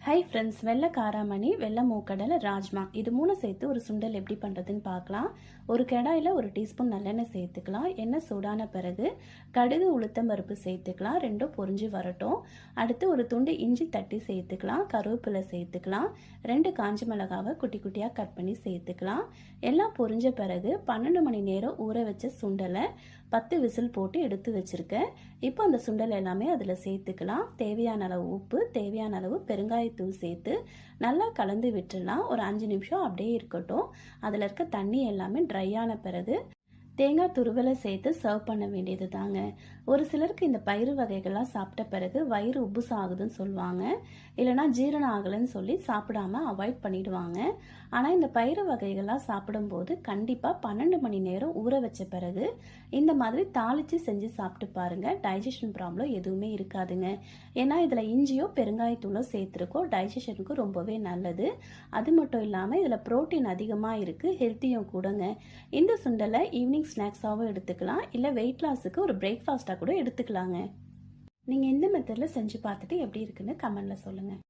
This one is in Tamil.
ஹை ஃப்ரெண்ட்ஸ், வெள்ளை காராமணி, வெள்ளை மூக்கடலை, ராஜ்மா இது மூணு சேர்த்து ஒரு சுண்டல் எப்படி பண்ணுறதுன்னு பார்க்கலாம். ஒரு கடாயில் 1 டீஸ்பூன் நல்லெண்ணெய் சேர்த்துக்கலாம். எண்ணெய் சூடான பிறகு கடுகு உளுத்தம் பருப்பு சேர்த்துக்கலாம். ரெண்டும் பொரிஞ்சு வரட்டும். அடுத்து ஒரு துண்டு இஞ்சி தட்டி சேர்த்துக்கலாம். கருவேப்பிலை சேர்த்துக்கலாம். 2 காஞ்ச மிளகாவை குட்டி குட்டியாக கட் பண்ணி சேர்த்துக்கலாம். எல்லாம் பொரிஞ்ச பிறகு 12 மணி நேரம் ஊற வச்ச சுண்டலை 10 விசில் போட்டு எடுத்து வச்சுருக்கேன். இப்போ அந்த சுண்டல் எல்லாமே அதில் சேர்த்துக்கலாம். தேவையான அளவு உப்பு, தேவையான அளவு பெருங்காயத்தூள் சேர்த்து நல்லா கலந்து விட்டுடலாம். ஒரு 5 நிமிஷம் அப்படியே இருக்கட்டும். அதில் இருக்க தண்ணி எல்லாமே ட்ரை ஆன பிறகு தேங்காய் துருவலை சேர்த்து சர்வ் பண்ண வேண்டியது தாங்க. ஒரு சிலருக்கு இந்த பயிறு வகைகள்லாம் சாப்பிட்ட பிறகு வயிறு உப்புச ஆகுதுன்னு சொல்லுவாங்க, இல்லைனா ஜீரணம் ஆகலைன்னு சொல்லி சாப்பிடாம அவாய்ட் பண்ணிடுவாங்க. ஆனால் இந்த பயிறு வகைகள்லாம் சாப்பிடும்போது கண்டிப்பாக 12 மணி நேரம் ஊற வச்ச பிறகு இந்த மாதிரி தாளித்து செஞ்சு சாப்பிட்டு பாருங்க. டைஜஷன் ப்ராப்ளம் எதுவுமே இருக்காதுங்க. ஏன்னா இதில் இஞ்சியோ பெருங்காயத்தூளோ சேர்த்துருக்கோம். டைஜஷனுக்கு ரொம்பவே நல்லது. அது மட்டும் இல்லாமல் இதில் ப்ரோட்டீன் அதிகமாக இருக்குது, ஹெல்த்தியும் கூடங்க. இந்த சுண்டலை ஈவினிங் ஸ்நாக்ஸாகவும் எடுத்துக்கலாம், இல்லை வெயிட் லாஸுக்கு ஒரு பிரேக்ஃபாஸ்ட்டாக கூட எடுத்துக்கலாங்க. நீங்கள் எந்த மெத்தடில் செஞ்சு பார்த்துட்டு எப்படி இருக்குன்னு கமெண்டில் சொல்லுங்கள்.